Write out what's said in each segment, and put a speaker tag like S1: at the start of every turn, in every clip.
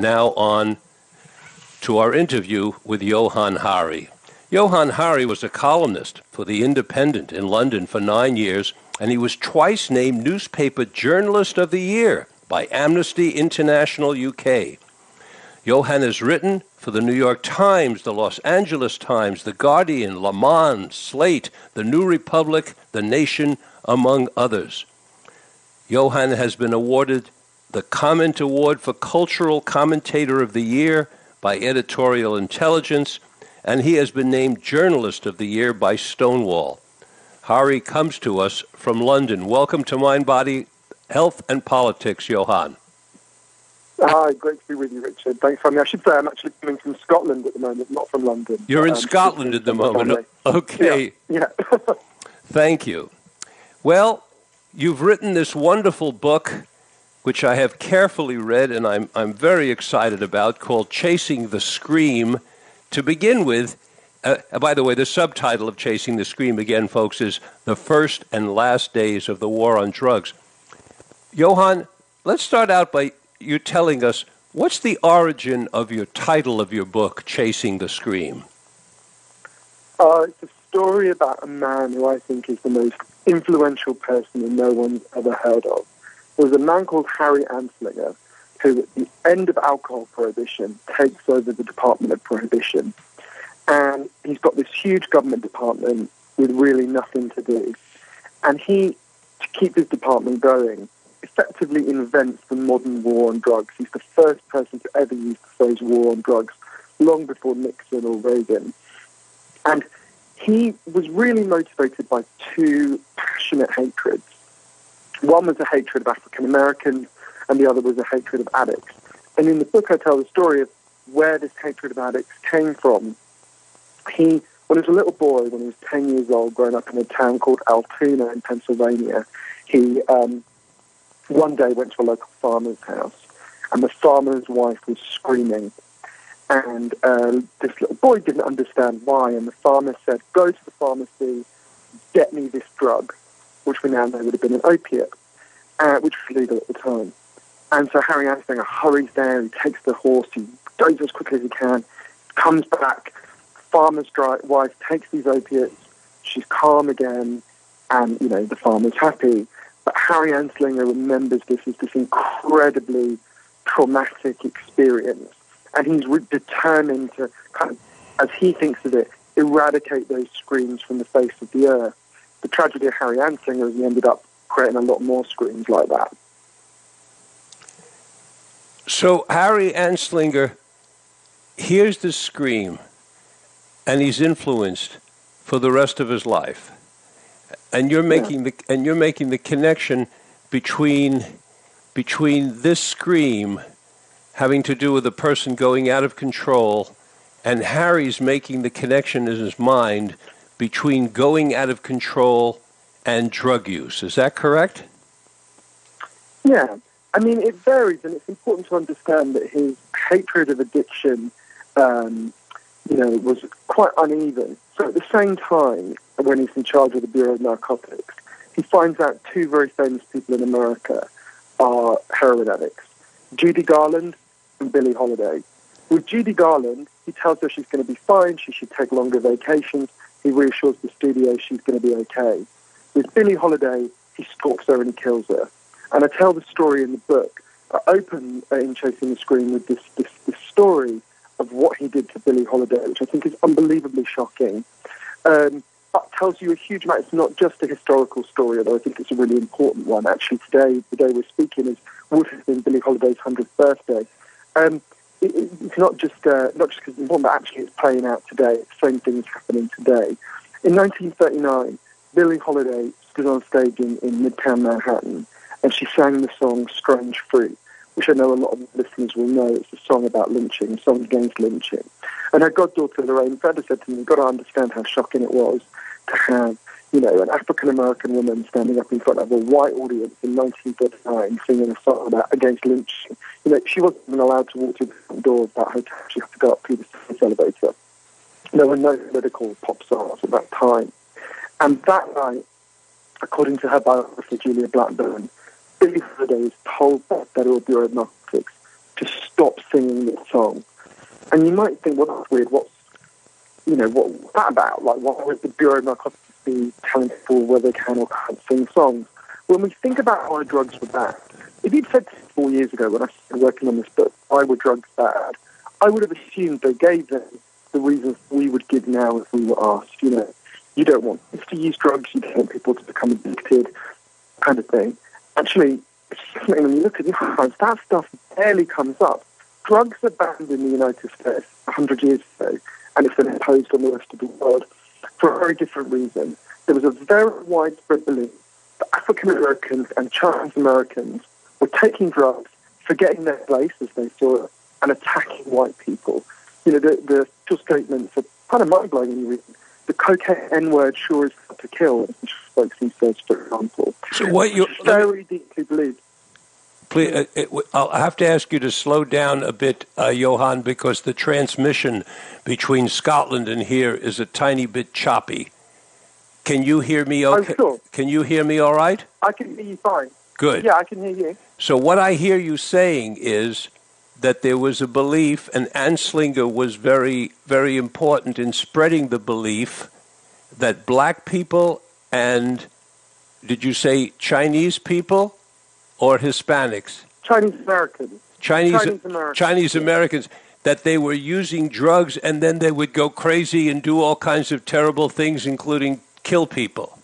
S1: Now on to our interview with Johann Hari. Johann Hari was a columnist for The Independent in London for 9 years, and he was twice named Newspaper Journalist of the Year by Amnesty International UK. Johann has written for the New York Times, the Los Angeles Times, The Guardian, Le Monde, Slate, The New Republic, The Nation, among others. Johann has been awarded the Comment Award for Cultural Commentator of the Year by Editorial Intelligence, and he has been named Journalist of the Year by Stonewall. Hari comes to us from London. Welcome to Mind, Body, Health and Politics, Johann.
S2: Hi, great to be with you, Richard. Thanks for having me. I should say I'm actually coming from Scotland at the moment, not from London.
S1: You're in Scotland at the moment. Okay.
S2: Yeah.
S1: Thank you. Well, you've written this wonderful book, which I have carefully read and I'm very excited about, called Chasing the Scream. To begin with, by the way, the subtitle of Chasing the Scream, again, folks, is The First and Last Days of the War on Drugs. Johann, let's start out by you telling us, what's the origin of your title of your book, Chasing the Scream?
S2: It's a story about a man who I think is the most influential person that no one's ever heard of. There was a man called Harry Anslinger, who at the end of alcohol prohibition takes over the Department of Prohibition. And he's got this huge government department with really nothing to do. And he, to keep his department going, effectively invents the modern war on drugs. He's the first person to ever use the phrase war on drugs, long before Nixon or Reagan. And he was really motivated by two passionate hatreds. One was a hatred of African Americans, and the other was a hatred of addicts. And in the book, I tell the story of where this hatred of addicts came from. When he was a little boy, when he was 10 years old, growing up in a town called Altoona in Pennsylvania, he one day went to a local farmer's house, and the farmer's wife was screaming. And this little boy didn't understand why, and the farmer said, "Go to the pharmacy, get me this drug," which we now know would have been an opiate, which was legal at the time. And so Harry Anslinger hurries there, he takes the horse, he goes as quickly as he can, comes back, farmer's wife takes these opiates, she's calm again, and, the farmer's happy. But Harry Anslinger remembers this as this incredibly traumatic experience, and he's determined to kind of, as he thinks of it, eradicate those screams from the face of the earth. The tragedy of Harry Anslinger is he ended up creating a lot more screams like that.
S1: So Harry Anslinger hears the scream, and he's influenced for the rest of his life. And you're making the connection between this scream having to do with a person going out of control, and Harry's making the connection in his mind between going out of control and drug use. Is that correct?
S2: Yeah. I mean, it varies, and it's important to understand that his hatred of addiction, was quite uneven. So at the same time, when he's in charge of the Bureau of Narcotics, he finds out two very famous people in America are heroin addicts, Judy Garland and Billie Holiday. With Judy Garland, he tells her she's going to be fine, she should take longer vacations. He reassures the studio she's going to be okay. With Billie Holiday, he stalks her and he kills her. And I tell the story in the book. I open in Chasing the Scream with this story of what he did to Billie Holiday, which I think is unbelievably shocking. But tells you a huge amount. It's not just a historical story, although I think it's a really important one. Actually, today, the day we're speaking, would have been Billie Holiday's 100th birthday. It's not just because it's important, but actually it's playing out today. The same thing is happening today. In 1939, Billie Holiday stood on stage in Midtown Manhattan, and she sang the song Strange Fruit, which I know a lot of listeners will know. It's a song about lynching, a song against lynching. And her goddaughter, Lorraine Feder, said to me, "You've got to understand how shocking it was to have, an African-American woman standing up in front of a white audience in 1939 singing a song against lynching." She wasn't even allowed to walk through the front door of that hotel. She had to go up through the service elevator. There were no political pop stars at that time. And that night, according to her biographer, Julia Blackburn, Billie Holiday is told by the Federal Bureau of Narcotics to stop singing this song. And you might think, well, that's weird. What's that about? Like, why would the Bureau of Narcotics be telling people whether they can or can't sing songs? When we think about why drugs were bad, if you'd said 4 years ago when I started working on this book, why were drugs bad, I would have assumed they gave them the reasons we would give now if we were asked. You don't want kids to use drugs, you don't want people to become addicted, kind of thing. Actually, when you look at the archives, that stuff barely comes up. Drugs are banned in the United States 100 years ago, and it's been imposed on the rest of the world for a very different reason. There was a very widespread belief that African Americans and Chinese Americans were taking drugs, forgetting their place as they saw it, and attacking white people. The official statements are kind of mind-blowing when you read them. The cocaine N-word sure is hard to kill, which spokesman says, for example.
S1: So what you
S2: very deeply believed.
S1: Please, I'll have to ask you to slow down a bit, Johann, because the transmission between Scotland and here is a tiny bit choppy. Can you hear me okay?
S2: Oh, sure.
S1: Can you hear me all right?
S2: I can hear you fine.
S1: Good.
S2: Yeah, I can hear you.
S1: So what I hear you saying is that there was a belief, and Anslinger was very, very important in spreading the belief that black people and, did you say Chinese people or Hispanics?
S2: Chinese Americans.
S1: Chinese Americans, that they were using drugs and then they would go crazy and do all kinds of terrible things, including kill people.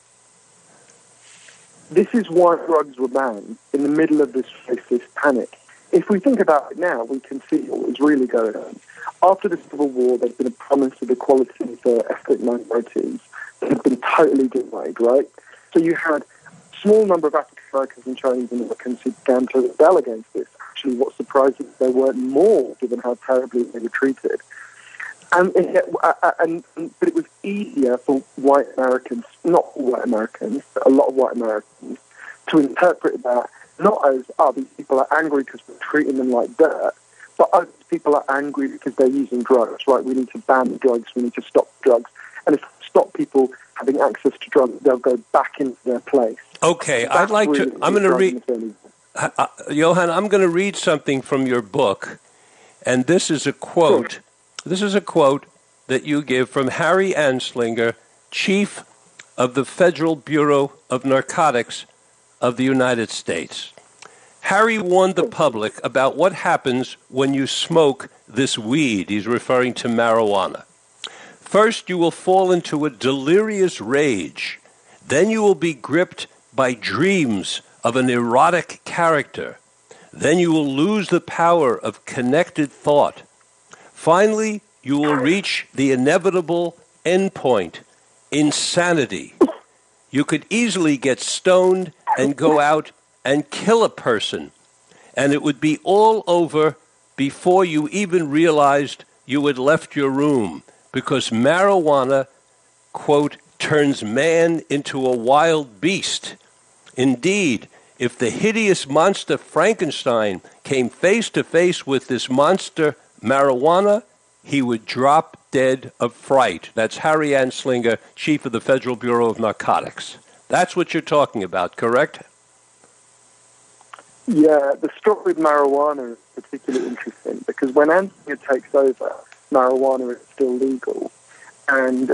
S2: This is why drugs were banned in the middle of this racist panic. If we think about it now, we can see what was really going on. After the Civil War, there's been a promise of equality for ethnic minorities that has been totally denied, right? So you had a small number of African Americans and Chinese Americans who began to rebel against this. Actually, what surprises there weren't more, given how terribly they were treated. But it was easier for white Americans, not all white Americans, but a lot of white Americans, to interpret that not as, these people are angry because we're treating them like dirt, but these people are angry because they're using drugs, right? We need to ban the drugs, we need to stop drugs. And if we stop people having access to drugs, they'll go back into their place.
S1: Okay, I'm going to read, Johann, I'm going to read something from your book, and this is a quote. Sure. This is a quote that you give from Harry Anslinger, Chief of the Federal Bureau of Narcotics of the United States. Harry warned the public about what happens when you smoke this weed. He's referring to marijuana. First, you will fall into a delirious rage. Then you will be gripped by dreams of an erotic character. Then you will lose the power of connected thought. Finally, you will reach the inevitable endpoint, insanity. You could easily get stoned and go out and kill a person, and it would be all over before you even realized you had left your room, because marijuana, quote, turns man into a wild beast. Indeed, if the hideous monster Frankenstein came face to face with this monster marijuana, he would drop dead of fright. That's Harry Anslinger, Chief of the Federal Bureau of Narcotics. That's what you're talking about, correct?
S2: Yeah, the story with marijuana is particularly interesting because when Anslinger takes over, marijuana is still legal. And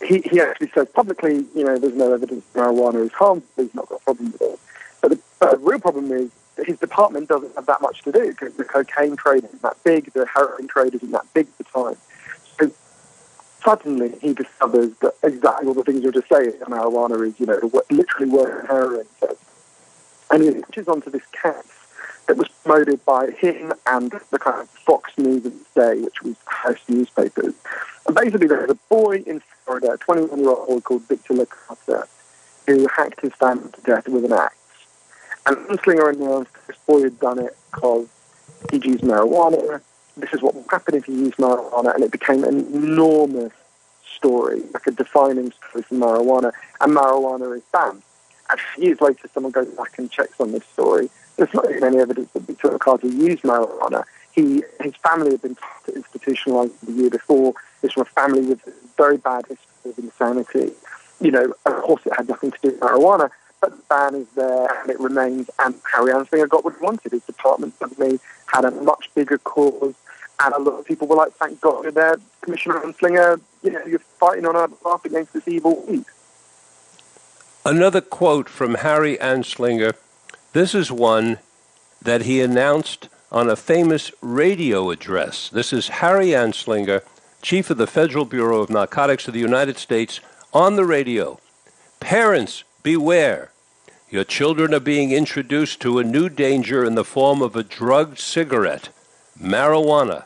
S2: he actually says publicly, there's no evidence marijuana is harmful, he's not got a problem with it. But the real problem is that his department doesn't have that much to do because the cocaine trade isn't that big, the heroin trade isn't that big at the time. So suddenly he discovers that exactly all the things you're just saying, marijuana is, literally worse than heroin. So, and he latches onto this case that was promoted by him and the kind of Fox News of the day, which was House newspapers. And basically there was a boy in Florida, a 21-year-old boy called Victor Licata, who hacked his family to death with an axe. And Anslinger announced this boy had done it because he'd used marijuana. This is what will happen if you use marijuana. And it became an enormous story, like a defining story for marijuana. And marijuana is banned. And years later, someone goes back and checks on this story. There's not even any evidence that Victor Licata used marijuana. His family had been institutionalized the year before. He's from a family with a very bad history of insanity. Of course, it had nothing to do with marijuana. But the ban is there, and it remains, and Harry Anslinger got what he wanted. His department suddenly had a much bigger cause, and a lot of people were like, thank God you're there, Commissioner Anslinger, you're fighting on our behalf against this evil weed.
S1: Another quote from Harry Anslinger. This is one that he announced on a famous radio address. This is Harry Anslinger, Chief of the Federal Bureau of Narcotics of the United States, on the radio. Parents, beware. Your children are being introduced to a new danger in the form of a drugged cigarette, marijuana.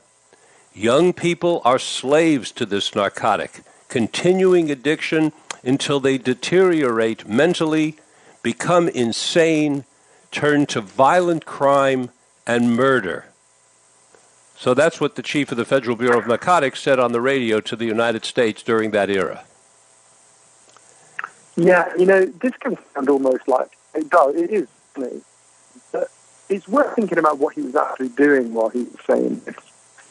S1: Young people are slaves to this narcotic, continuing addiction until they deteriorate mentally, become insane, turn to violent crime and murder. So that's what the chief of the Federal Bureau of Narcotics said on the radio to the United States during that era.
S2: Yeah, this can sound almost like, it is funny, but it's worth thinking about what he was actually doing while he was saying this.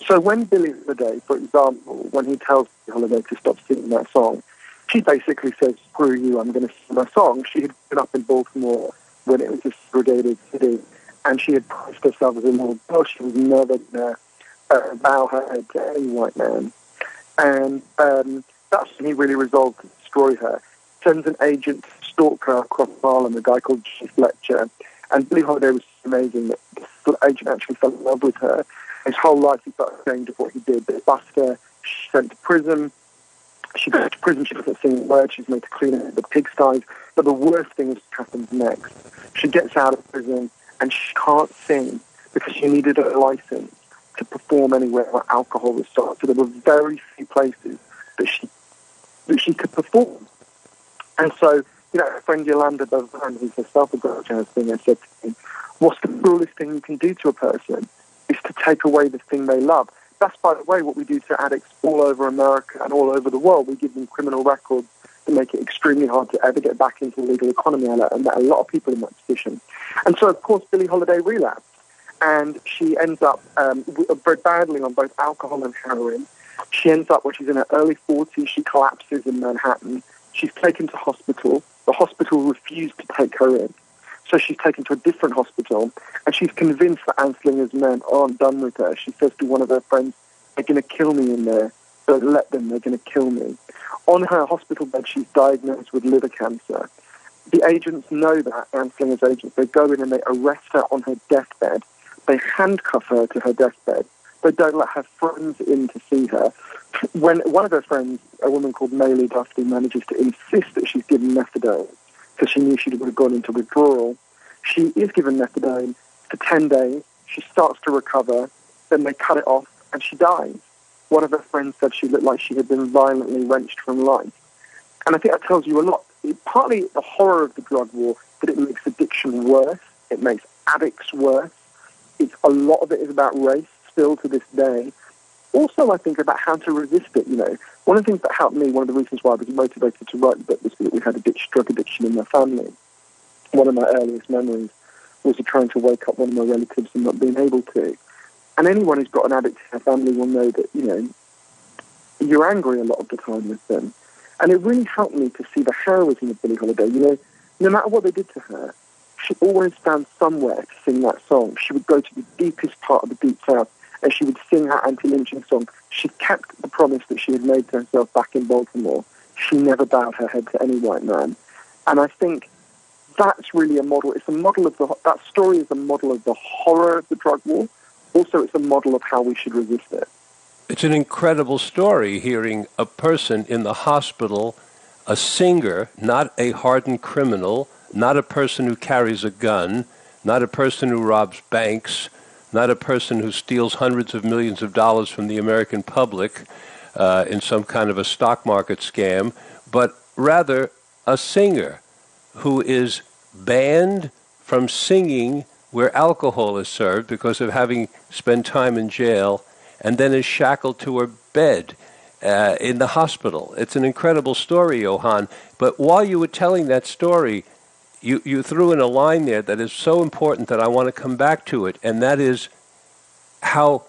S2: So when Billie Holiday, for example, when he tells Billie Holiday to stop singing that song, she basically says, screw you, I'm going to sing my song. She had been up in Baltimore when it was a segregated city, and she had priced herself as a little girl. She was never going to bow her head to any white man. And that's when he really resolved to destroy her. Sends an agent to stalk her across Harlem, a guy called G. Fletcher. And Billie Holiday was amazing that the agent actually fell in love with her. His whole life he started ashamed of what he did. They bust her, she's sent to prison. She goes to prison, she doesn't sing a word, she's made to clean up the pigsties. But the worst thing happens next. She gets out of prison and she can't sing because she needed a license to perform anywhere where alcohol was sold. So there were very few places that she could perform. And so, her friend Yolanda Bavan, who's herself a great jazz singer, said to me, what's the cruelest thing you can do to a person is to take away the thing they love. That's, by the way, what we do to addicts all over America and all over the world. We give them criminal records to make it extremely hard to ever get back into the legal economy, and a lot of people in that position. And so, of course, Billie Holiday relapsed, and she ends up very badly on both alcohol and heroin. She ends up, when she's in her early 40s, she collapses in Manhattan. She's taken to hospital. The hospital refused to take her in. So she's taken to a different hospital, and she's convinced that Anslinger's men aren't done with her. She says to one of her friends, they're going to kill me in there. Don't let them, they're going to kill me. On her hospital bed, she's diagnosed with liver cancer. The agents know that, Anslinger's agents. They go in and they arrest her on her deathbed. They handcuff her to her deathbed. They don't let her friends in to see her. When one of her friends, a woman called Maylie Duffy, manages to insist that she's given methadone, because she knew she would have gone into withdrawal, she is given methadone for 10 days. She starts to recover. Then they cut it off, and she dies. One of her friends said she looked like she had been violently wrenched from life. And I think that tells you a lot. Partly the horror of the drug war, that it makes addiction worse. It makes addicts worse. A lot of it is about race still to this day. Also, I think about how to resist it, One of the things that helped me, one of the reasons why I was motivated to write the book was that we had a drug addiction in my family. One of my earliest memories was of trying to wake up one of my relatives and not being able to. And anyone who's got an addict in their family will know that, you're angry a lot of the time with them. And it really helped me to see the heroism of Billie Holiday. No matter what they did to her, she always found somewhere to sing that song. She would go to the deepest part of the Deep South and she would sing her anti-lynching song. She kept the promise that she had made to herself back in Baltimore. She never bowed her head to any white man. And I think that's really a model. It's a model of that story is a model of the horror of the drug war. Also, it's a model of how we should resist it.
S1: It's an incredible story, hearing a person in the hospital, a singer, not a hardened criminal, not a person who carries a gun, not a person who robs banks, not a person who steals hundreds of millions of dollars from the American public in some kind of a stock market scam, but rather a singer who is banned from singing where alcohol is served because of having spent time in jail, and then is shackled to her bed in the hospital. It's an incredible story, Johann. But while you were telling that story, you threw in a line there that is so important that I want to come back to it, and that is how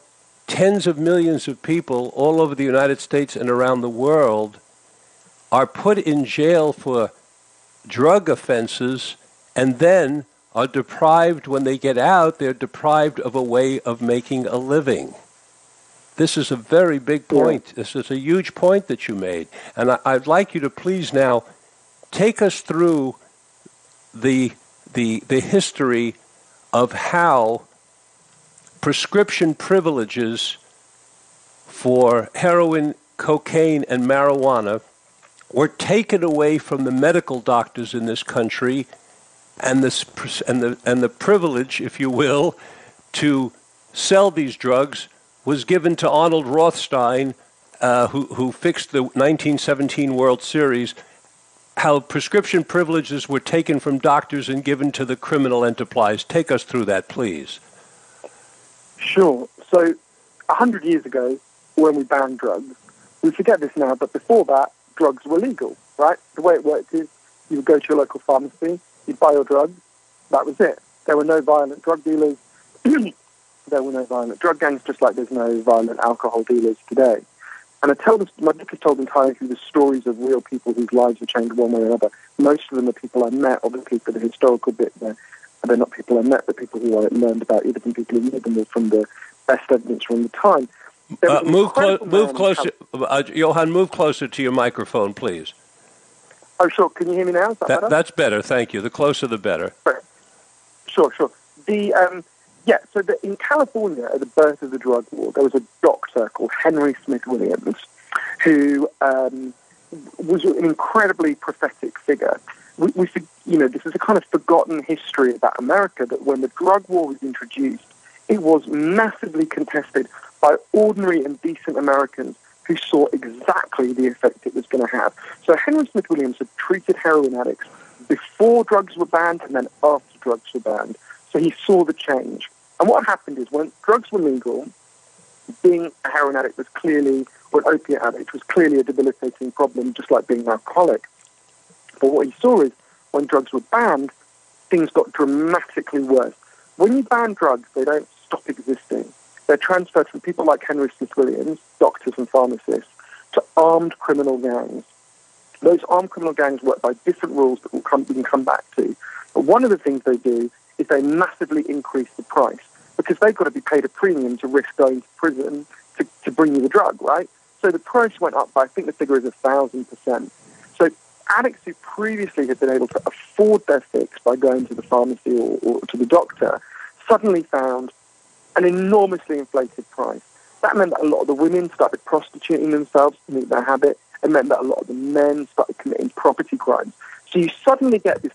S1: tens of millions of people all over the United States and around the world are put in jail for drug offenses and then are deprived, when they get out, they're deprived of a way of making a living. This is a very big point. This is a huge point that you made. And I'd like you to please now take us through the history of how prescription privileges for heroin, cocaine, and marijuana were taken away from the medical doctors in this country, and the privilege, if you will, to sell these drugs was given to Arnold Rothstein, who fixed the 1917 World Series. How prescription privileges were taken from doctors and given to the criminal enterprise. Take us through that, please.
S2: Sure. So 100 years ago, when we banned drugs, we forget this now, but before that, drugs were legal, right? The way it worked is you would go to your local pharmacy, you'd buy your drugs, that was it. There were no violent drug dealers. There were no violent drug gangs, just like there's no violent alcohol dealers today. And my book is told entirely through the stories of real people whose lives have changed one way or another. Most of them are people I met, obviously, for the historical bit there. They're not people I met, but people who I learned about, either from people who knew them or from the best evidence from the time.
S1: Move closer, Johann, move closer to your microphone, please.
S2: Oh, sure. Can you hear me now? Is that better?
S1: That's better, thank you. The closer, the better.
S2: Sure. In California, at the birth of the drug war, there was a doctor called Henry Smith Williams, who was an incredibly prophetic figure. This is a kind of forgotten history about America, that when the drug war was introduced, it was massively contested by ordinary and decent Americans who saw exactly the effect it was going to have. So Henry Smith Williams had treated heroin addicts before drugs were banned and then after drugs were banned. So he saw the change. And what happened is, when drugs were legal, being a heroin addict was clearly, or an opiate addict was clearly a debilitating problem, just like being an alcoholic. But what he saw is, when drugs were banned, things got dramatically worse. When you ban drugs, they don't stop existing. They're transferred from people like Henry Smith Williams, doctors and pharmacists, to armed criminal gangs. Those armed criminal gangs work by different rules that we can come back to. But one of the things they do is they massively increase the price, because they've got to be paid a premium to risk going to prison to bring you the drug, right? So the price went up by, I think the figure is 1,000%. So addicts who previously had been able to afford their fix by going to the pharmacy or to the doctor suddenly found an enormously inflated price. That meant that a lot of the women started prostituting themselves to meet their habit. It meant that a lot of the men started committing property crimes. So you suddenly get these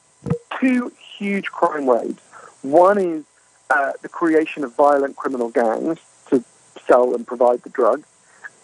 S2: two huge crime waves. One is the creation of violent criminal gangs to sell and provide the drugs,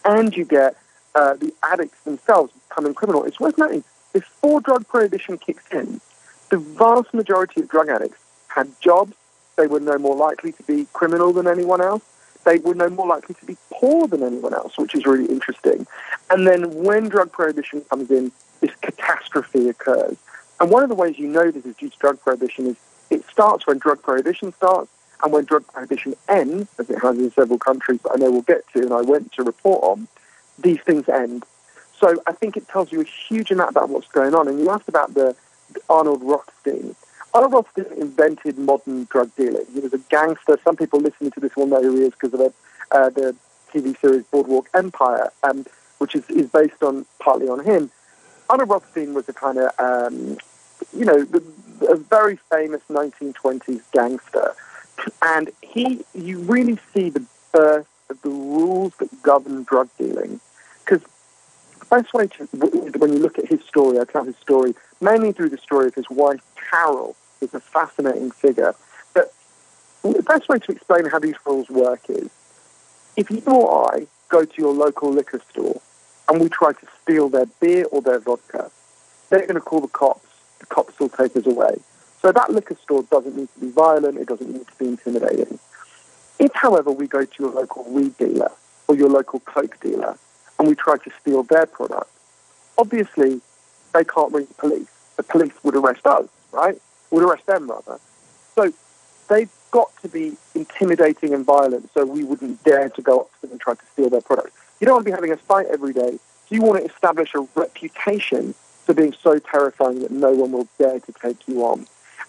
S2: and you get the addicts themselves becoming criminal. It's worth noting, before drug prohibition kicks in, the vast majority of drug addicts had jobs. They were no more likely to be criminal than anyone else. They were no more likely to be poor than anyone else, which is really interesting. And then when drug prohibition comes in, this catastrophe occurs. And one of the ways you know this is due to drug prohibition is it starts when drug prohibition starts, and when drug prohibition ends, as it has in several countries that I know we'll get to and I went to report on, these things end. So I think it tells you a huge amount about what's going on. And you asked about the Arnold Rothstein. Arnold Rothstein invented modern drug dealing. He was a gangster. Some people listening to this will know who he is because of the TV series Boardwalk Empire, which is based partly on him. Arnold Rothstein was a kind of, a very famous 1920s gangster. And you really see the birth of the rules that govern drug dealing. Because the best way when you look at his story, I tell his story mainly through the story of his wife, Carol, who's a fascinating figure. But the best way to explain how these rules work is, if you or I go to your local liquor store and we try to steal their beer or their vodka, they're going to call the cops. The cops will take us away. So that liquor store doesn't need to be violent. It doesn't need to be intimidating. If, however, we go to your local weed dealer or your local coke dealer and we try to steal their product, obviously they can't ring the police. The police would arrest us, right? Would arrest them, rather. So they've got to be intimidating and violent so we wouldn't dare to go up to them and try to steal their product. You don't want to be having a fight every day. So you want to establish a reputation for being so terrifying that no one will dare to take you on.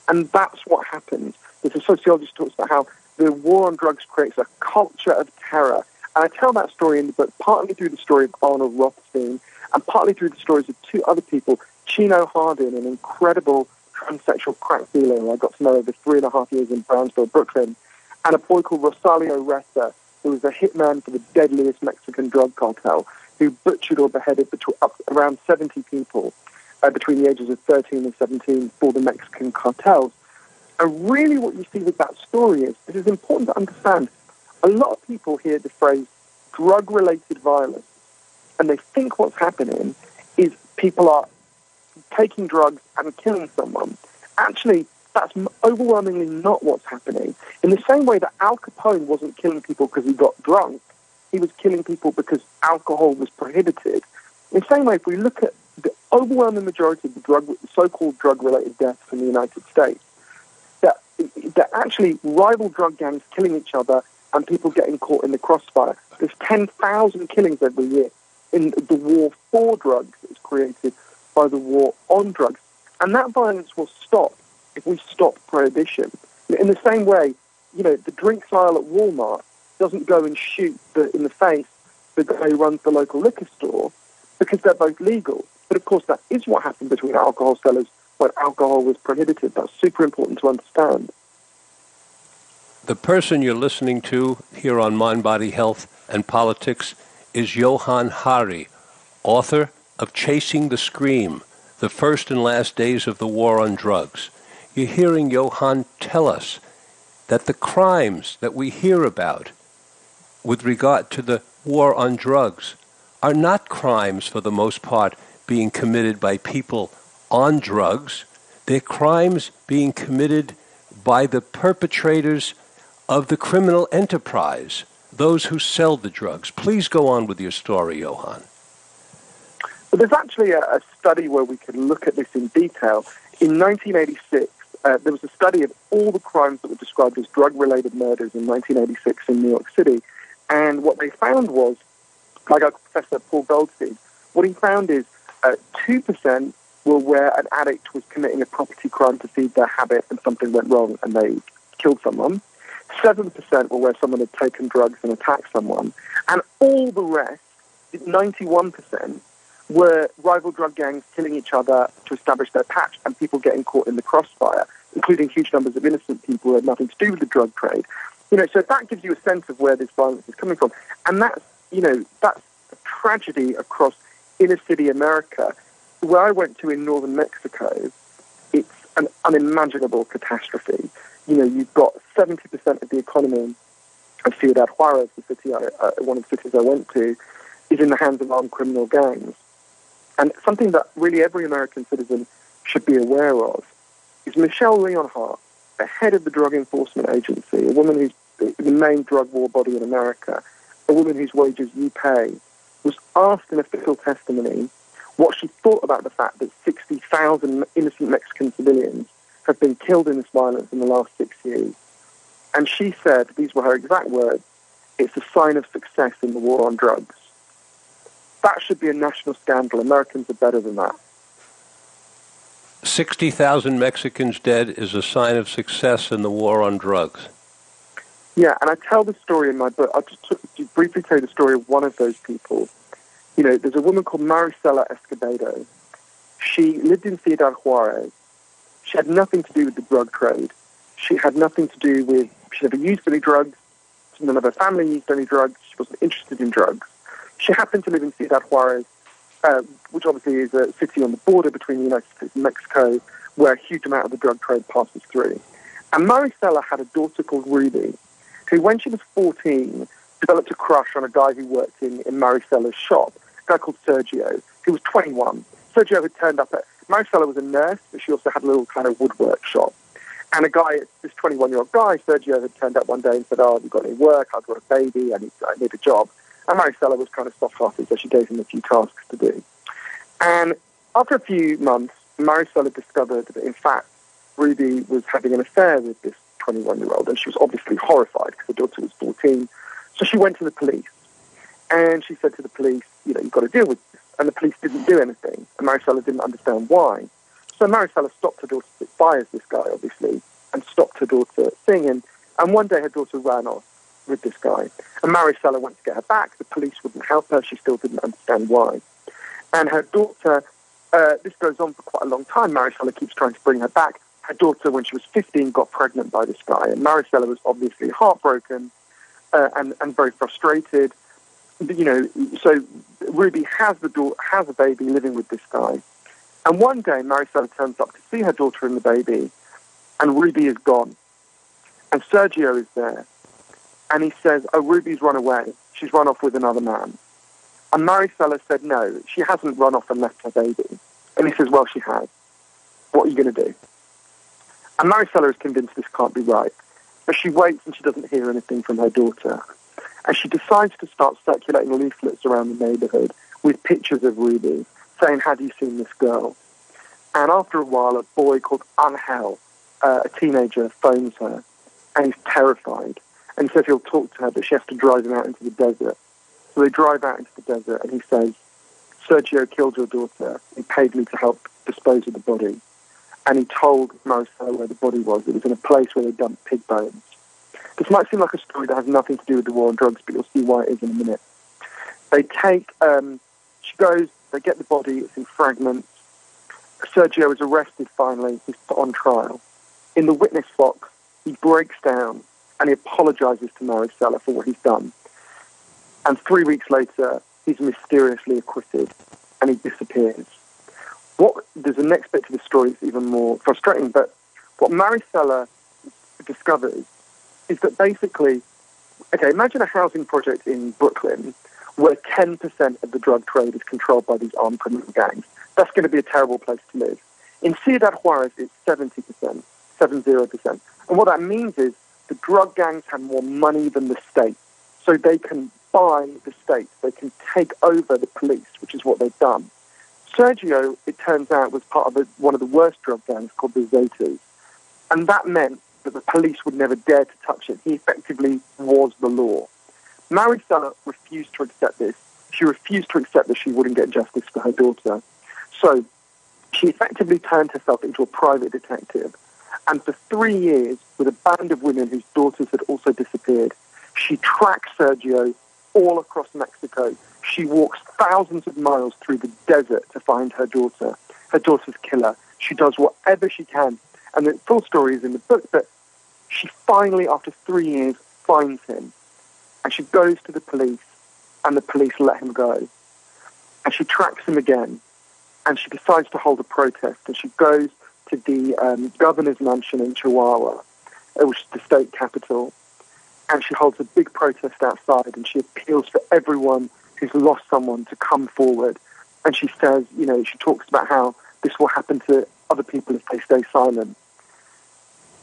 S2: And that's what happens. There's a sociologist who talks about how the war on drugs creates a culture of terror. And I tell that story in the book partly through the story of Arnold Rothstein and partly through the stories of two other people, Chino Hardin, an incredible transsexual crack dealer who I got to know over 3.5 years in Brownsville, Brooklyn, and a boy called Rosalio Ressa, who was a hitman for the deadliest Mexican drug cartel, who butchered or beheaded around 70 people between the ages of 13 and 17 for the Mexican cartels. And really what you see with that story is, it is important to understand, a lot of people hear the phrase drug-related violence, and they think what's happening is people are taking drugs and killing someone. Actually, that's overwhelmingly not what's happening. In the same way that Al Capone wasn't killing people because he got drunk, he was killing people because alcohol was prohibited. In the same way, if we look at the overwhelming majority of the so-called drug-related deaths in the United States, that actually rival drug gangs killing each other and people getting caught in the crossfire. There's 10,000 killings every year in the war for drugs that is created by the war on drugs. And that violence will stop if we stop prohibition. In the same way, the drinks aisle at Walmart doesn't go and shoot in the face the guy who runs the local liquor store because they're both legal. But of course, that is what happened between alcohol sellers when alcohol was prohibited. That's super important to understand.
S1: The person you're listening to here on Mind, Body, Health, and Politics is Johann Hari, author of Chasing the Scream, The First and Last Days of the War on Drugs. You're hearing Johann tell us that the crimes that we hear about with regard to the war on drugs are not crimes, for the most part, being committed by people on drugs. They're crimes being committed by the perpetrators of the criminal enterprise, those who sell the drugs. Please go on with your story, Johann.
S2: But there's actually a study where we can look at this in detail. In 1986, there was a study of all the crimes that were described as drug-related murders in 1986 in New York City. And what they found was, like our Professor Paul Goldstein, what he found is 2% were where an addict was committing a property crime to feed their habit and something went wrong and they killed someone. 7% were where someone had taken drugs and attacked someone. And all the rest, 91%, were rival drug gangs killing each other to establish their patch and people getting caught in the crossfire, including huge numbers of innocent people who had nothing to do with the drug trade. So that gives you a sense of where this violence is coming from. And that's a tragedy across inner city America. Where I went to in northern Mexico, it's an unimaginable catastrophe. You've got 70% of the economy of Ciudad Juarez, one of the cities I went to, is in the hands of armed criminal gangs. And something that really every American citizen should be aware of is Michelle Leonhardt, the head of the Drug Enforcement Agency, a woman who's the main drug war body in America, a woman whose wages you pay, was asked in official testimony what she thought about the fact that 60,000 innocent Mexican civilians have been killed in this violence in the last 6 years. And she said, these were her exact words, it's a sign of success in the war on drugs. That should be a national scandal. Americans are better than that.
S1: 60,000 Mexicans dead is a sign of success in the war on drugs.
S2: Yeah, and I tell the story in my book. I'll just briefly tell you the story of one of those people. There's a woman called Marisela Escobedo. She lived in Ciudad Juarez. She had nothing to do with the drug trade. She had nothing to do with, she never used any drugs. None of her family used any drugs. She wasn't interested in drugs. She happened to live in Ciudad Juarez, which obviously is a city on the border between the United States and Mexico, where a huge amount of the drug trade passes through. And Marisela had a daughter called Ruby, who, when she was 14, developed a crush on a guy who worked in Marisela's shop, a guy called Sergio, who was 21. Sergio had turned up Marisela was a nurse, but she also had a little kind of woodwork shop. And this 21-year-old guy, Sergio, had turned up one day and said, have you got any work? I've got a baby. I need a job. And Marisela was kind of soft-hearted, so she gave him a few tasks to do. And after a few months, Marisela discovered that, in fact, Ruby was having an affair with this 21-year-old, and she was obviously horrified because her daughter was 14. So she went to the police, and she said to the police, you've got to deal with this. And the police didn't do anything, and Marisela didn't understand why. So Maricela stopped her daughter, fires this guy, obviously, and stopped her daughter singing. And one day her daughter ran off with this guy. And Maricela went to get her back. The police wouldn't help her. She still didn't understand why. And her daughter, this goes on for quite a long time. Maricela keeps trying to bring her back. Her daughter, when she was 15, got pregnant by this guy. And Maricela was obviously heartbroken and very frustrated. You know, so Ruby has a baby living with this guy. And one day, Maricela turns up to see her daughter and the baby, and Ruby is gone. And Sergio is there. And he says, oh, Ruby's run away. She's run off with another man. And Maricela said, no, she hasn't run off and left her baby. And he says, well, she has. What are you going to do? And Maricela is convinced this can't be right. But she waits and she doesn't hear anything from her daughter. And she decides to start circulating leaflets around the neighborhood with pictures of Ruby, saying, have you seen this girl? And after a while, a boy called Angel, a teenager, phones her. And he's terrified. And he says he'll talk to her, but she has to drive him out into the desert. So they drive out into the desert, and he says, Sergio killed your daughter. He paid me to help dispose of the body. And he told Maricela where the body was. It was in a place where they dumped pig bones. This might seem like a story that has nothing to do with the war on drugs, but you'll see why it is in a minute. They take, she goes, they get the body, it's in fragments. Sergio is arrested finally, he's put on trial. In the witness box, he breaks down and he apologizes to Maricela for what he's done. And 3 weeks later, he's mysteriously acquitted and he disappears. There's a next bit to the story that's even more frustrating, but what Maricela discovers is that basically, okay, imagine a housing project in Brooklyn where 10% of the drug trade is controlled by these armed criminal gangs. That's going to be a terrible place to live. In Ciudad Juarez, it's 70%, 70%. And what that means is the drug gangs have more money than the state. So they can buy the state. They can take over the police, which is what they've done. Sergio, it turns out, was part of one of the worst drug gangs called the Zetas. And that meant that the police would never dare to touch him. He effectively was the law. Maricela refused to accept this. She refused to accept that she wouldn't get justice for her daughter. So she effectively turned herself into a private detective. And for 3 years, with a band of women whose daughters had also disappeared, she tracks Sergio all across Mexico. She walks thousands of miles through the desert to find her daughter's killer. She does whatever she can. And the full story is in the book, but she finally, after 3 years, finds him. And she goes to the police, and the police let him go. And she tracks him again, and she decides to hold a protest. And she goes to the governor's mansion in Chihuahua, which is the state capital. And she holds a big protest outside, and she appeals for everyone who's lost someone to come forward. And she says, you know, she talks about how this will happen to other people if they stay silent.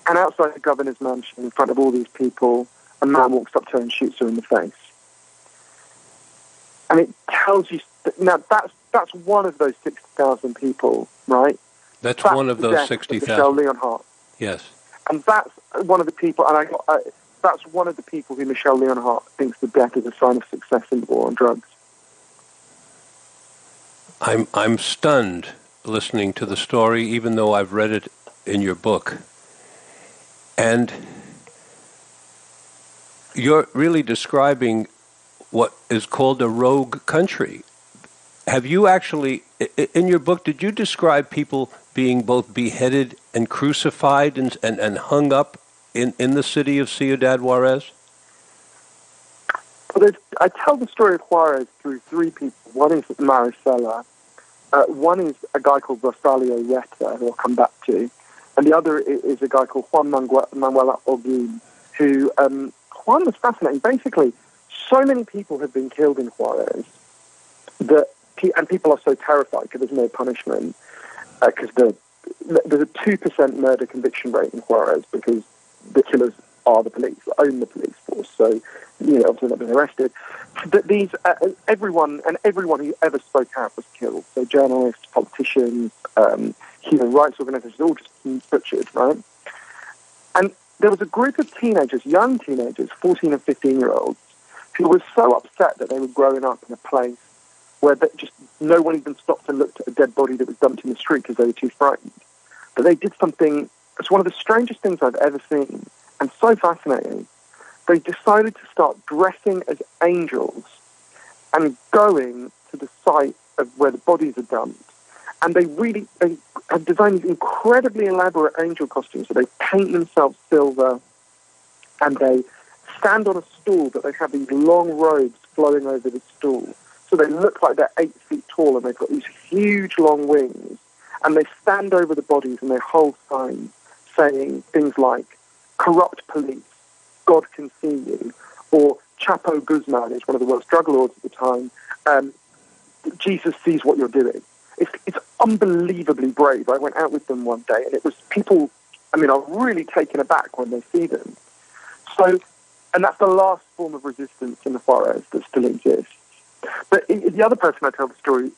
S2: And outside the governor's mansion, in front of all these people, a man walks up to her and shoots her in the face. And it tells you, now that's one of those 60,000 people, right?
S1: That's one of those 60,000.
S2: Michelle Leonhardt.
S1: Yes.
S2: And that's one of the people, and that's one of the people who Michelle Leonhardt thinks the death is a sign of success in the war on drugs.
S1: I'm stunned listening to the story, even though I've read it in your book. And you're really describing what is called a rogue country. Have you actually, in your book, did you describe people being both beheaded and crucified and hung up in the city of Ciudad Juarez?
S2: Well, I tell the story of Juarez through 3 people. One is Maricela. One is a guy called Rosalio Reta, who I'll come back to. And the other is a guy called Juan Manuel Ogun, who, Juan was fascinating. Basically, so many people have been killed in Juarez, and people are so terrified because there's no punishment, because there's a 2% murder conviction rate in Juarez because the killers are the police, own the police force, so, you know, obviously not being arrested. But everyone who ever spoke out was killed. So journalists, politicians, human rights organizations, all just butchered, right? And there was a group of teenagers, young teenagers, 14 and 15-year-olds, who were so upset that they were growing up in a place where just no one even stopped and looked at a dead body that was dumped in the street because they were too frightened. But they did something, it's one of the strangest things I've ever seen, and so fascinating. They decided to start dressing as angels and going to the site of where the bodies are dumped. And they have designed these incredibly elaborate angel costumes. So they paint themselves silver, and they stand on a stool, but they have these long robes flowing over the stool. So they look like they're 8 feet tall, and they've got these huge long wings. And they stand over the bodies and they hold signs saying things like, corrupt police, God can see you, or Chapo Guzman is one of the worst drug lords at the time, Jesus sees what you're doing. It's unbelievably brave. I went out with them one day, and it was people, are really taken aback when they see them. So, and that's the last form of resistance in the forest that still exists. But the other person I tell the story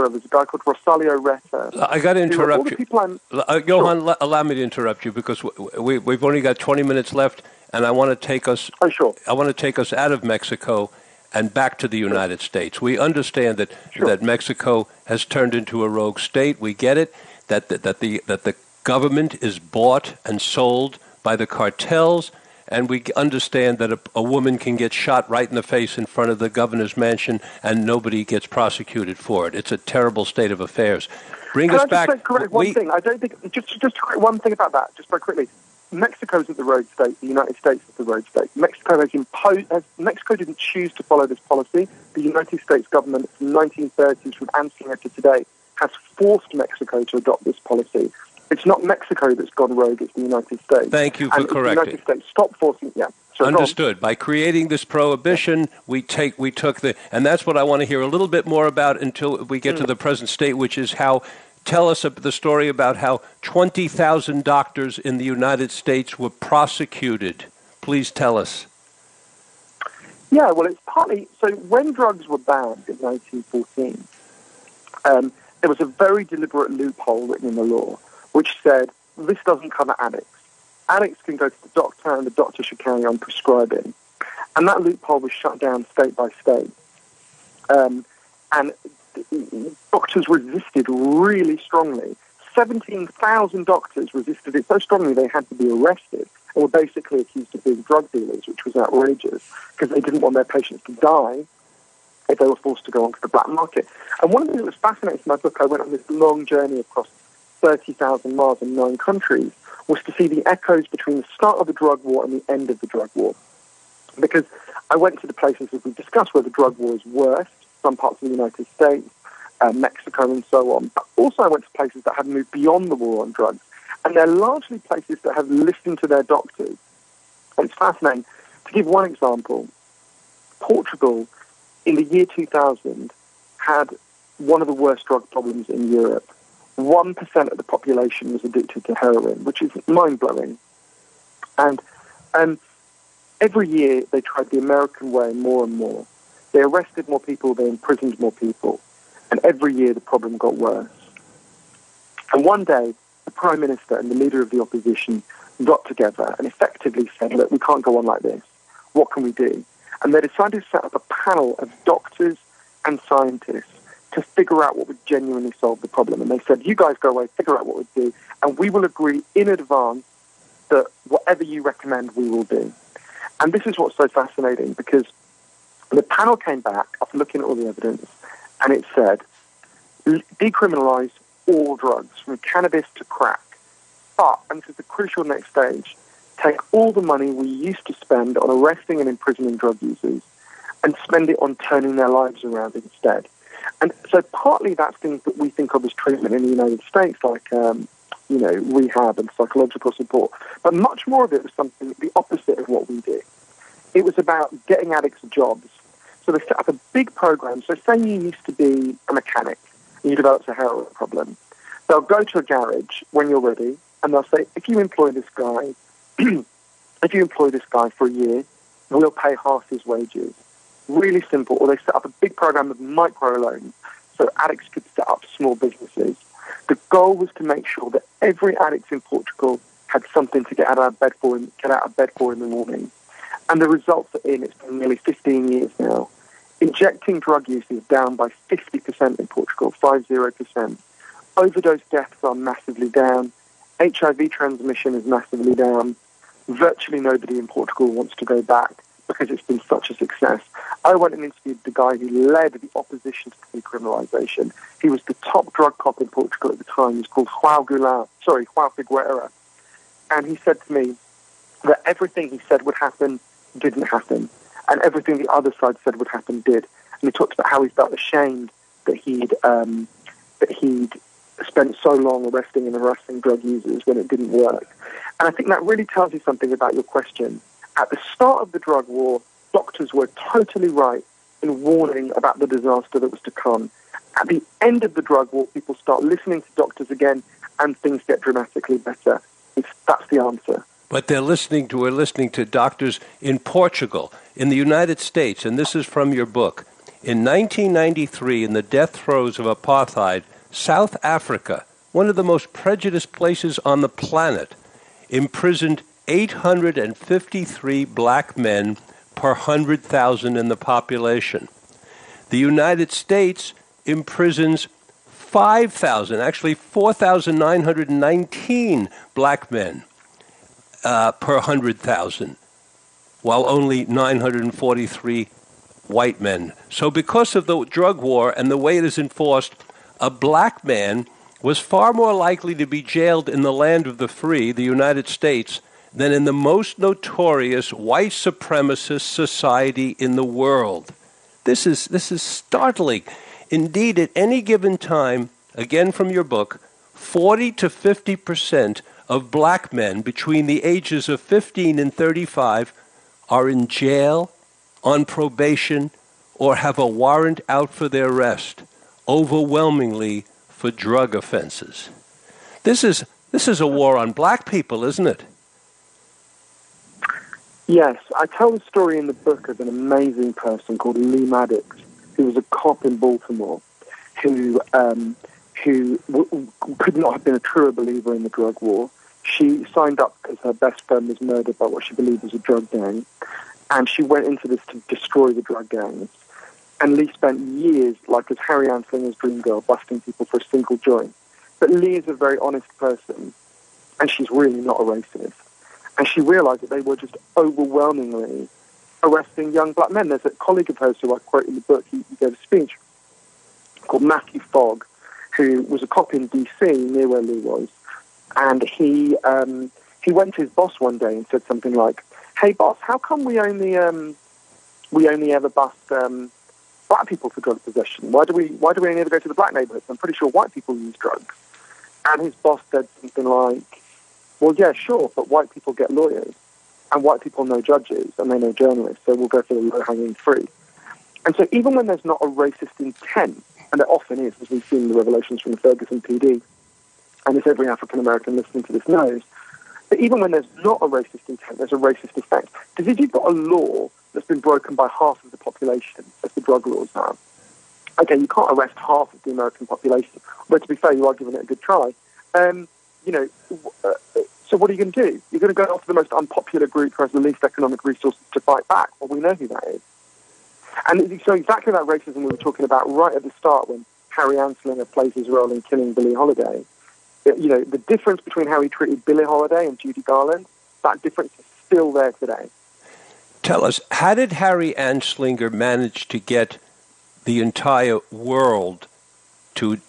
S2: of is a guy called Rosalio Retta.
S1: I got to interrupt you. Johann,
S2: Sure.
S1: allow me to interrupt you because we've only got 20 minutes left, and I want to take us.
S2: Oh, sure.
S1: I want to take us out of Mexico and back to the United States. We understand that Mexico has turned into a rogue state. We get it. That the government is bought and sold by the cartels. And we understand that a woman can get shot right in the face in front of the governor's mansion, and nobody gets prosecuted for it. It's a terrible state of affairs. Bring us back.
S2: Can I just correct one thing? I don't think just to correct one thing about that, just very quickly. Mexico isn't the rogue state. The United States is the rogue state. Mexico Mexico didn't choose to follow this policy. The United States government from the 1930s, from Anslinger to today, has forced Mexico to adopt this policy. It's not Mexico that's gone rogue, it's the United States.
S1: Thank you for correcting.
S2: The United States stopped forcing, So
S1: understood. By creating this prohibition, we took and that's what I want to hear a little bit more about until we get to the present state, which is tell us the story about how 20,000 doctors in the United States were prosecuted. Please tell us.
S2: Yeah, well, it's partly, so when drugs were banned in 1914, there was a very deliberate loophole written in the law, which said, this doesn't cover addicts. Addicts can go to the doctor, and the doctor should carry on prescribing. And that loophole was shut down state by state. And doctors resisted really strongly. 17,000 doctors resisted it so strongly they had to be arrested and were basically accused of being drug dealers, which was outrageous, because they didn't want their patients to die if they were forced to go onto the black market. And one of the things that was fascinating in my book, I went on this long journey across 30,000 miles in 9 countries, was to see the echoes between the start of the drug war and the end of the drug war. Because I went to the places, as we discussed, where the drug war is worst, some parts of the United States, Mexico and so on. But also I went to places that had moved beyond the war on drugs. And they're largely places that have listened to their doctors. And it's fascinating. To give one example, Portugal, in the year 2000, had one of the worst drug problems in Europe. 1% of the population was addicted to heroin, which is mind-blowing. And every year they tried the American way more and more. They arrested more people, they imprisoned more people. And every year the problem got worse. And one day, the Prime Minister and the leader of the opposition got together and effectively said, look, we can't go on like this. What can we do? And they decided to set up a panel of doctors and scientists to figure out what would genuinely solve the problem. And they said, you guys go away, figure out what we'd do, and we will agree in advance that whatever you recommend, we will do. And this is what's so fascinating, because the panel came back after looking at all the evidence, and it said, decriminalize all drugs, from cannabis to crack. But, and this is the crucial next stage, take all the money we used to spend on arresting and imprisoning drug users and spend it on turning their lives around instead. And so partly that's things that we think of as treatment in the United States, like, rehab and psychological support. But much more of it was something the opposite of what we do. It was about getting addicts jobs. So they set up a big program. So say you used to be a mechanic and you developed a heroin problem. They'll go to a garage when you're ready and they'll say, if you employ this guy, for a year, we'll pay half his wages. Really simple. Or they set up a big program of microloans so addicts could set up small businesses. The goal was to make sure that every addict in Portugal had something to get out of bed for in the morning. And the results are in. It's been nearly 15 years now. Injecting drug use is down by 50% in Portugal, 50%. Overdose deaths are massively down. HIV transmission is massively down. Virtually nobody in Portugal wants to go back because it's been such a success. I went and interviewed the guy who led the opposition to decriminalisation. He was the top drug cop in Portugal at the time. He was called João Figueira. And he said to me that everything he said would happen didn't happen. And everything the other side said would happen did. And he talked about how he felt ashamed that he'd spent so long arresting and harassing drug users when it didn't work. And I think that really tells you something about your question. At the start of the drug war, doctors were totally right in warning about the disaster that was to come. At the end of the drug war, people start listening to doctors again, and things get dramatically better. That's the answer.
S1: But we're listening to doctors in Portugal, in the United States, and this is from your book. In 1993, in the death throes of apartheid, South Africa, one of the most prejudiced places on the planet, imprisoned 853 black men per 100,000 in the population. The United States imprisons 5,000, actually 4,919 black men per 100,000, while only 943 white men. So because of the drug war and the way it is enforced, a black man was far more likely to be jailed in the land of the free, the United States, than in the most notorious white supremacist society in the world. This is startling. Indeed, at any given time, again from your book, 40 to 50% of black men between the ages of 15 and 35 are in jail, on probation, or have a warrant out for their arrest, overwhelmingly for drug offenses. This is a war on black people, isn't it?
S2: Yes, I tell the story in the book of an amazing person called Lee Maddox, who was a cop in Baltimore, who could not have been a truer believer in the drug war. She signed up because her best friend was murdered by what she believed was a drug gang, and she went into this to destroy the drug gangs. And Lee spent years, like as Harry Anslinger's dream girl, busting people for a single joint. But Lee is a very honest person, and she's really not a racist. And she realized that they were just overwhelmingly arresting young black men. There's a colleague of hers who I quote in the book, he gave a speech called Matthew Fogg, who was a cop in D.C. near where Lee was. And he went to his boss one day and said something like, "Hey boss, how come we only ever bust black people for drug possession? Why do we only ever go to the black neighborhoods? I'm pretty sure white people use drugs." And his boss said something like, "Well, yeah, sure, but white people get lawyers, and white people know judges, and they know journalists, so we'll go for the low-hanging fruit." And so even when there's not a racist intent, and there often is, as we've seen in the revelations from the Ferguson PD, and as every African-American listening to this knows, but even when there's not a racist intent, there's a racist effect. Because if you've got a law that's been broken by half of the population, as the drug laws are, okay, you can't arrest half of the American population, but to be fair, you are giving it a good try. So what are you going to do? You're going to go after the most unpopular group who has the least economic resources to fight back. Well, we know who that is. And so exactly that racism we were talking about right at the start when Harry Anslinger plays his role in killing Billie Holiday. The difference between how he treated Billie Holiday and Judy Garland, that difference is still there today.
S1: Tell us, how did Harry Anslinger manage to get the entire world to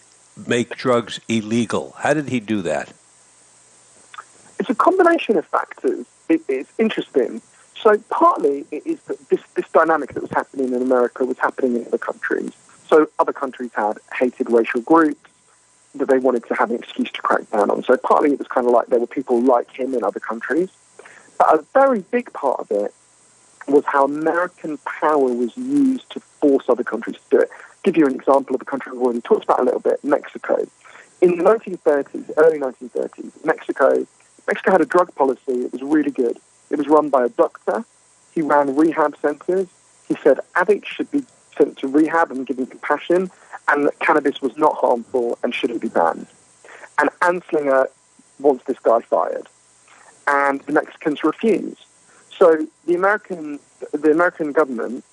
S1: make drugs illegal? How did he do that?
S2: It's a combination of factors. It's interesting. So partly it is that this dynamic that was happening in America was happening in other countries. So other countries had hated racial groups that they wanted to have an excuse to crack down on. So partly it was kind of like there were people like him in other countries. But a very big part of it was how American power was used to force other countries to do it. I'll give you an example of a country we've already talked about a little bit, Mexico. In the 1930s, early 1930s, Mexico had a drug policy that was really good. It was run by a doctor. He ran rehab centers. He said addicts should be sent to rehab and given compassion, and that cannabis was not harmful and shouldn't be banned. And Anslinger wants this guy fired. And the Mexicans refuse. So the American government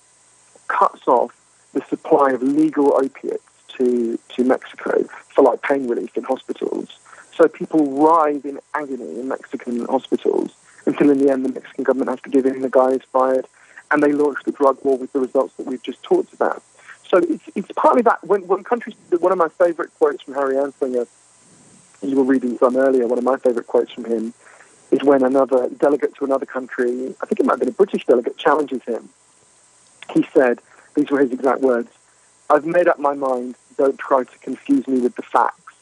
S2: cuts off the supply of legal opiates to Mexico for like pain relief in hospitals. So people writhe in agony in Mexican hospitals until in the end the Mexican government has to give in, the guy is fired, and they launch the drug war with the results that we've just talked about. So it's partly that when countries, one of my favourite quotes from Harry Anslinger, you were reading some earlier, one of my favourite quotes from him is when another delegate to another country, I think it might have been a British delegate, challenges him. He said, these were his exact words, "I've made up my mind, don't try to confuse me with the facts,"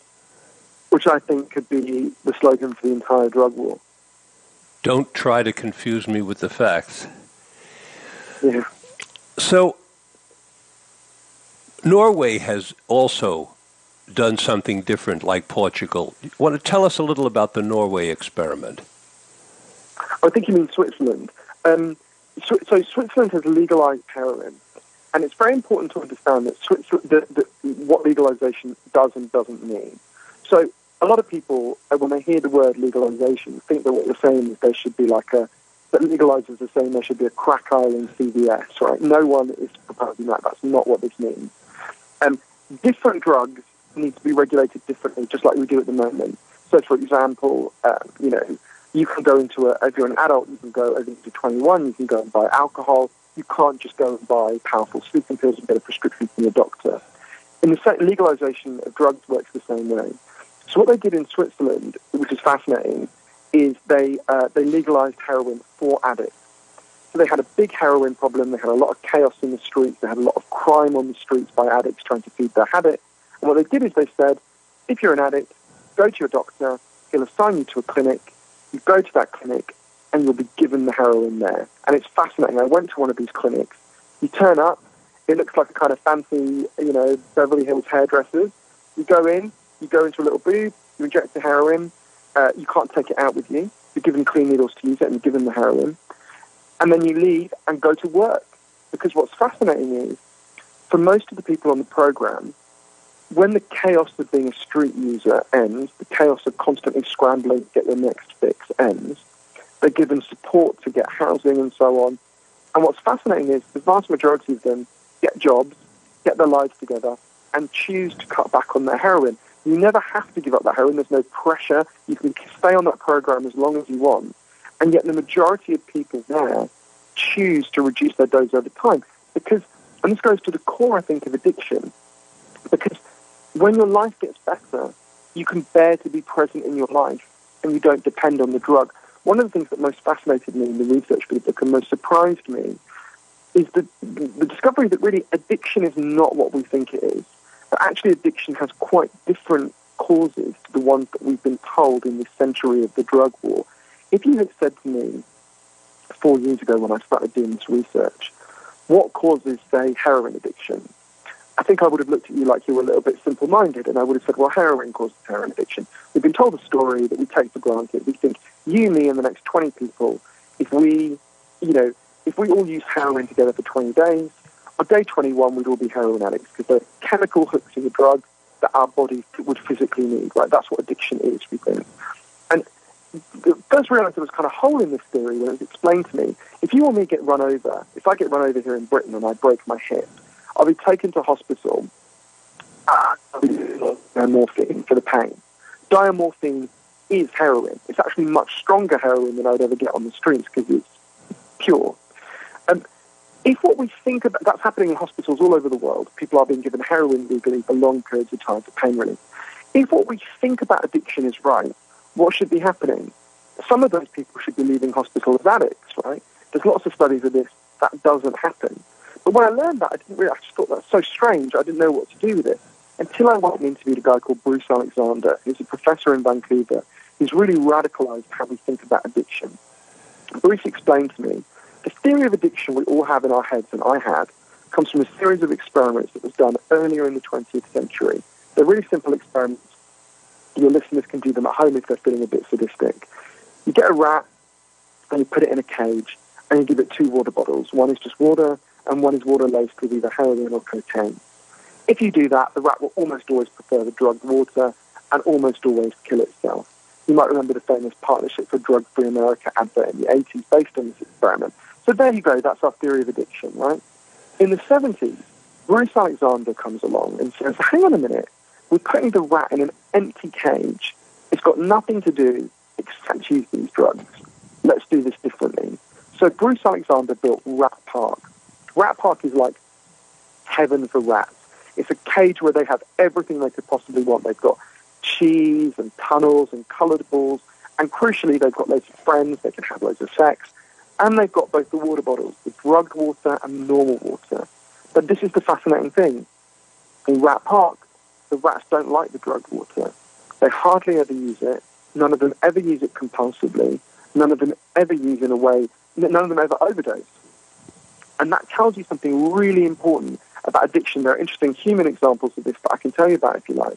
S2: which I think could be the slogan for the entire drug war.
S1: Don't try to confuse me with the facts.
S2: Yeah.
S1: So, Norway has also done something different like Portugal. You want to tell us a little about the Norway experiment?
S2: I think you mean Switzerland. So Switzerland has legalized heroin, and it's very important to understand that what legalization does and doesn't mean. So a lot of people, when they hear the word legalization, think that what you're saying is there should be that legalizers are saying there should be a crack aisle in CVS, right? No one is proposing that. That's not what this means. Different drugs need to be regulated differently, just like we do at the moment. So, for example, you can go if you're an adult, you can go over to 21, you can go and buy alcohol. You can't just go and buy powerful sleeping pills and get a prescription from your doctor. In the legalization of drugs works the same way. So what they did in Switzerland, which is fascinating, is they legalized heroin for addicts. So they had a big heroin problem. They had a lot of chaos in the streets. They had a lot of crime on the streets by addicts trying to feed their habit. And what they did is they said, if you're an addict, go to your doctor. He'll assign you to a clinic. You go to that clinic, and you'll be given the heroin there. And it's fascinating. I went to one of these clinics. You turn up. It looks like a kind of fancy, Beverly Hills hairdressers. You go into a little booth. You inject the heroin. You can't take it out with you. You're given clean needles to use it, and you're given the heroin. And then you leave and go to work. Because what's fascinating is, for most of the people on the program, when the chaos of being a street user ends, the chaos of constantly scrambling to get their next fix ends, they're given support to get housing and so on. And what's fascinating is the vast majority of them get jobs, get their lives together, and choose to cut back on their heroin. You never have to give up that heroin. There's no pressure. You can stay on that program as long as you want. And yet the majority of people there choose to reduce their dose over time. Because, and this goes to the core, I think, of addiction, because when your life gets better, you can bear to be present in your life and you don't depend on the drug. One of the things that most fascinated me in the research for the book and most surprised me is the discovery that really addiction is not what we think it is. That actually addiction has quite different causes to the ones that we've been told in this century of the drug war. If you had said to me 4 years ago when I started doing this research, what causes, say, heroin addiction, I think I would have looked at you like you were a little bit simple-minded, and I would have said, well, heroin causes heroin addiction. We've been told a story that we take for granted. We think, you, me, and the next 20 people, if we all use heroin together for 20 days, on day 21, we'd all be heroin addicts, because they're chemical hooks in the drug that our body would physically need, right? That's what addiction is, we think. And first realised there was kind of a hole in this theory when it was explained to me. If you or me get run over, if I get run over here in Britain and I break my hip, I'll be taken to hospital. Diamorphine for the pain. Diamorphine is heroin. It's actually much stronger heroin than I'd ever get on the streets because it's pure. If what we think about, that's happening in hospitals all over the world, people are being given heroin legally for long periods of time for pain relief. If what we think about addiction is right, what should be happening? Some of those people should be leaving hospital as addicts, right? There's lots of studies of this. That doesn't happen. But when I learned that, I just thought that's so strange. I didn't know what to do with it until I went and interviewed a guy called Bruce Alexander, who's a professor in Vancouver. He's really radicalized how we think about addiction. Bruce explained to me the theory of addiction we all have in our heads, and I had, comes from a series of experiments that was done earlier in the 20th century. They're really simple experiments. Your listeners can do them at home if they're feeling a bit sadistic. You get a rat and you put it in a cage and you give it 2 water bottles. One is just water and one is water laced with either heroin or cocaine. If you do that, the rat will almost always prefer the drug water and almost always kill itself. You might remember the famous Partnership for Drug-Free America advert in the 80s based on this experiment. So there you go, that's our theory of addiction, right? In the 70s, Bruce Alexander comes along and says, hang on a minute, we're putting the rat in an empty cage. It's got nothing to do except use these drugs. Let's do this differently. So Bruce Alexander built Rat Park. Rat Park is like heaven for rats. It's a cage where they have everything they could possibly want. They've got cheese and tunnels and coloured balls, and crucially, they've got loads of friends. They can have loads of sex, and they've got both the water bottles, the drugged water and the normal water. But this is the fascinating thing. In Rat Park, the rats don't like the drugged water. They hardly ever use it. None of them ever use it compulsively. None of them ever use in a way, none of them ever overdose. And that tells you something really important about addiction. There are interesting human examples of this that I can tell you about if you like.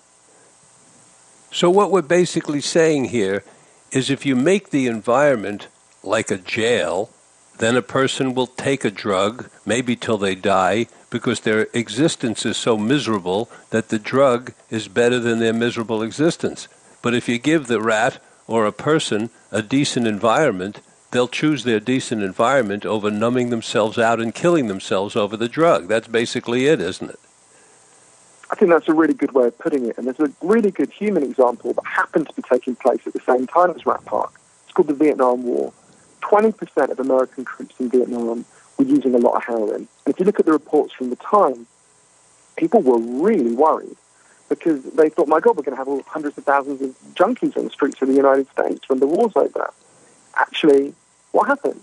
S1: So what we're basically saying here is if you make the environment like a jail, then a person will take a drug, maybe till they die, because their existence is so miserable that the drug is better than their miserable existence. But if you give the rat or a person a decent environment, they'll choose their decent environment over numbing themselves out and killing themselves over the drug. That's basically it, isn't it?
S2: I think that's a really good way of putting it. And there's a really good human example that happened to be taking place at the same time as Rat Park. It's called the Vietnam War. 20% of American troops in Vietnam were using a lot of heroin. And if you look at the reports from the time, people were really worried because they thought, my God, we're going to have all hundreds of thousands of junkies on the streets of the United States when the war's over. Actually, what happened?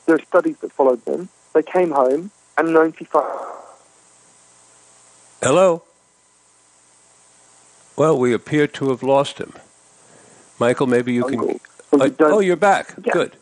S2: There are studies that followed them. They came home and 95...
S1: Hello? Well, we appear to have lost him. Michael, maybe you can... Oh, you're back.
S2: Yeah.
S1: Good.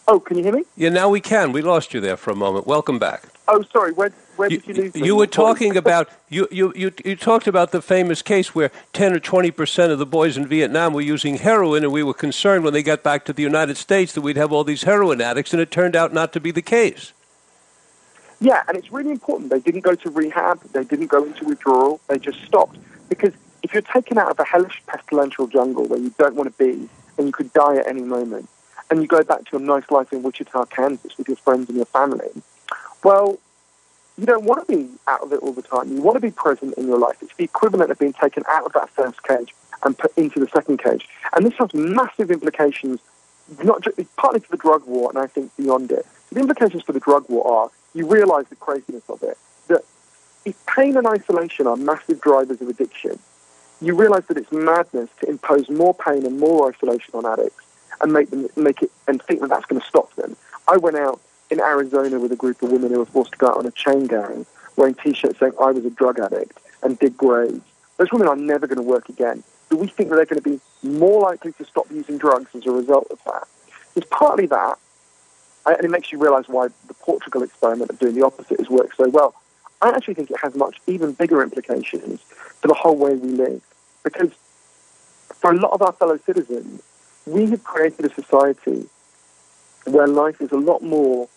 S2: Oh, can you hear me?
S1: Yeah, now we can. We lost you there for a moment. Welcome back.
S2: Oh, sorry. Where did you lose me?
S1: You were talking about you talked about the famous case where 10 or 20% of the boys in Vietnam were using heroin, and we were concerned when they got back to the United States that we'd have all these heroin addicts, and it turned out not to be the case.
S2: Yeah, and it's really important. They didn't go to rehab. They didn't go into withdrawal. They just stopped. Because if you're taken out of a hellish, pestilential jungle where you don't want to be, and you could die at any moment, and you go back to a nice life in Wichita, Kansas with your friends and your family, well, you don't want to be out of it all the time. You want to be present in your life. It's the equivalent of being taken out of that first cage and put into the second cage. And this has massive implications, not just, partly for the drug war, and I think beyond it. The implications for the drug war are, you realize the craziness of it, that if pain and isolation are massive drivers of addiction, you realize that it's madness to impose more pain and more isolation on addicts and make it and think that that's going to stop them. I went out in Arizona with a group of women who were forced to go out on a chain gang, wearing T-shirts saying I was a drug addict, and dig graves. Those women are never going to work again. Do we think that they're going to be more likely to stop using drugs as a result of that? It's partly that, and it makes you realize why the Portugal experiment of doing the opposite has worked so well. I actually think it has even bigger implications for the whole way we live. Because for a lot of our fellow citizens, we have created a society where life is a lot more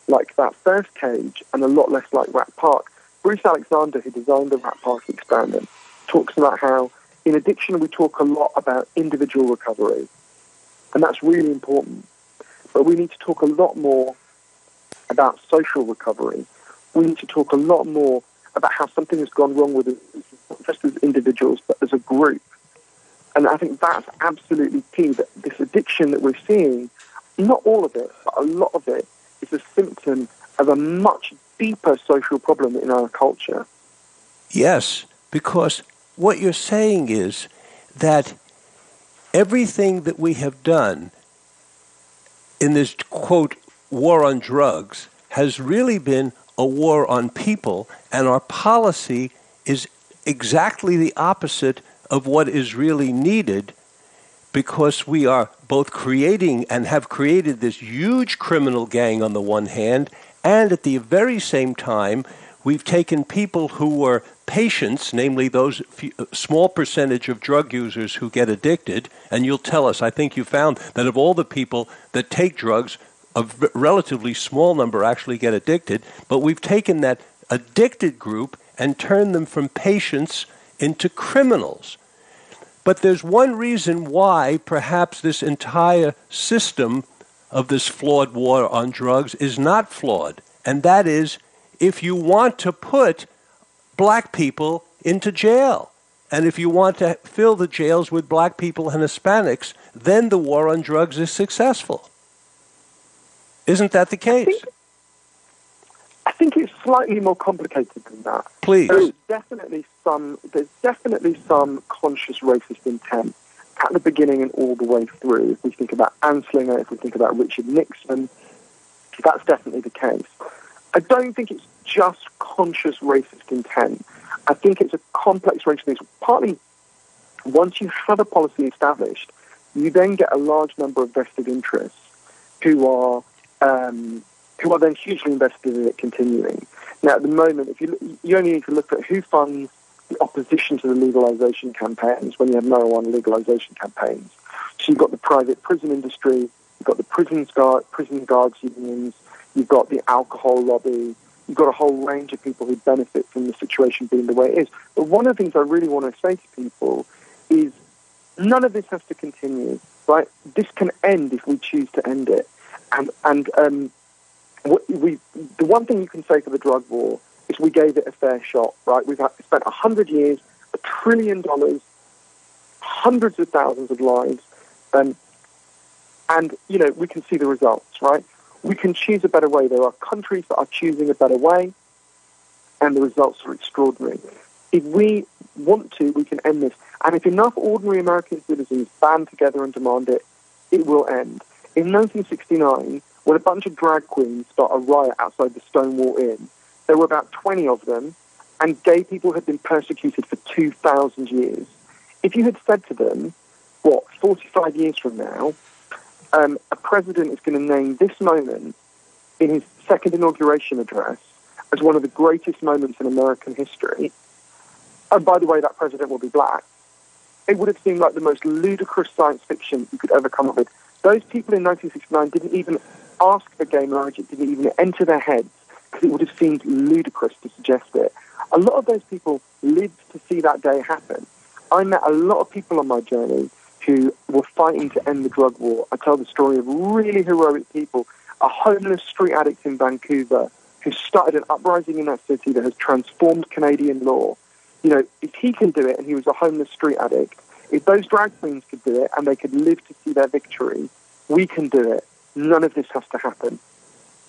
S2: like that first cage and a lot less like Rat Park. Bruce Alexander, who designed the Rat Park experiment, talks about how in addiction we talk a lot about individual recovery. And that's really important. But we need to talk a lot more about social recovery. We need to talk a lot more about how something has gone wrong with us, not just as individuals, but as a group. And I think that's absolutely key, that this addiction that we're seeing, not all of it, but a lot of it, is a symptom of a much deeper social problem in our culture.
S1: Yes, because what you're saying is that everything that we have done in this, quote, war on drugs has really been a war on people, and our policy is exactly the opposite of what is really needed, because we are both creating and have created this huge criminal gang on the one hand, and at the very same time, we've taken people who were patients, namely those small percentage of drug users who get addicted, and you'll tell us, I think you found that of all the people that take drugs, a relatively small number actually get addicted, but we've taken that addicted group and turned them from patients into criminals. But there's one reason why perhaps this entire system of this flawed war on drugs is not flawed, and that is if you want to put black people into jail. And if you want to fill the jails with black people and Hispanics, then the war on drugs is successful. Isn't that the case?
S2: I think it's slightly more complicated than that.
S1: Please.
S2: There's definitely some conscious racist intent at the beginning and all the way through. If we think about Anslinger, if we think about Richard Nixon, that's definitely the case. I don't think it's just conscious racist intent. I think it's a complex range of things. Partly, once you have a policy established, you then get a large number of vested interests who are then hugely invested in it continuing. Now, at the moment, if you only need to look at who funds the opposition to the legalization campaigns when you have marijuana legalization campaigns. So you've got the private prison industry, you've got the prison guards unions, you've got the alcohol lobby, you've got a whole range of people who benefit from the situation being the way it is. But one of the things I really want to say to people is none of this has to continue, right? This can end if we choose to end it. The one thing you can say for the drug war is we gave it a fair shot, right? We've spent 100 years, $1 trillion, hundreds of thousands of lives, and we can see the results, right? We can choose a better way. There are countries that are choosing a better way, and the results are extraordinary. If we want to, we can end this. And if enough ordinary American citizens band together and demand it, it will end. In 1969, when a bunch of drag queens start a riot outside the Stonewall Inn, there were about 20 of them, and gay people had been persecuted for 2,000 years. If you had said to them, 45 years from now, a president is going to name this moment in his second inauguration address as one of the greatest moments in American history, and by the way, that president will be black, it would have seemed like the most ludicrous science fiction you could ever come up with. Those people in 1969 didn't even ask for gay marriage. It didn't even enter their heads because it would have seemed ludicrous to suggest it. A lot of those people lived to see that day happen. I met a lot of people on my journey who were fighting to end the drug war. I tell the story of really heroic people. A homeless street addict in Vancouver who started an uprising in that city that has transformed Canadian law. If he can do it, and he was a homeless street addict, if those drag queens could do it and they could live to see their victory, we can do it. None of this has to happen.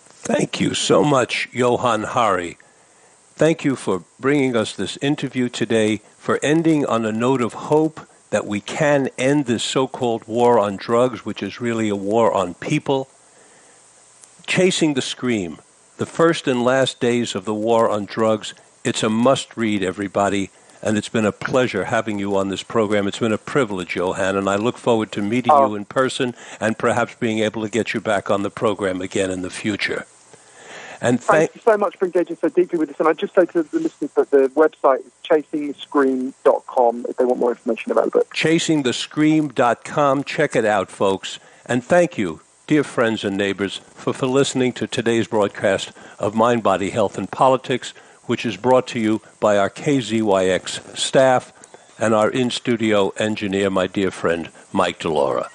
S1: Thank you so much, Johann Hari. Thank you for bringing us this interview today, for ending on a note of hope that we can end this so-called war on drugs, which is really a war on people. Chasing the Scream, the first and last days of the war on drugs. It's a must-read, everybody, and it's been a pleasure having you on this program. It's been a privilege, Johann, and I look forward to meeting you in person and perhaps being able to get you back on the program again in the future. And
S2: thank you so much for engaging so deeply with this. And I'd just say to the listeners that the website is chasingthescream.com if they want more information about it.
S1: Chasingthescream.com. Check it out, folks. And thank you, dear friends and neighbors, for listening to today's broadcast of Mind, Body, Health, and Politics, which is brought to you by our KZYX staff and our in-studio engineer, my dear friend, Mike DeLaura.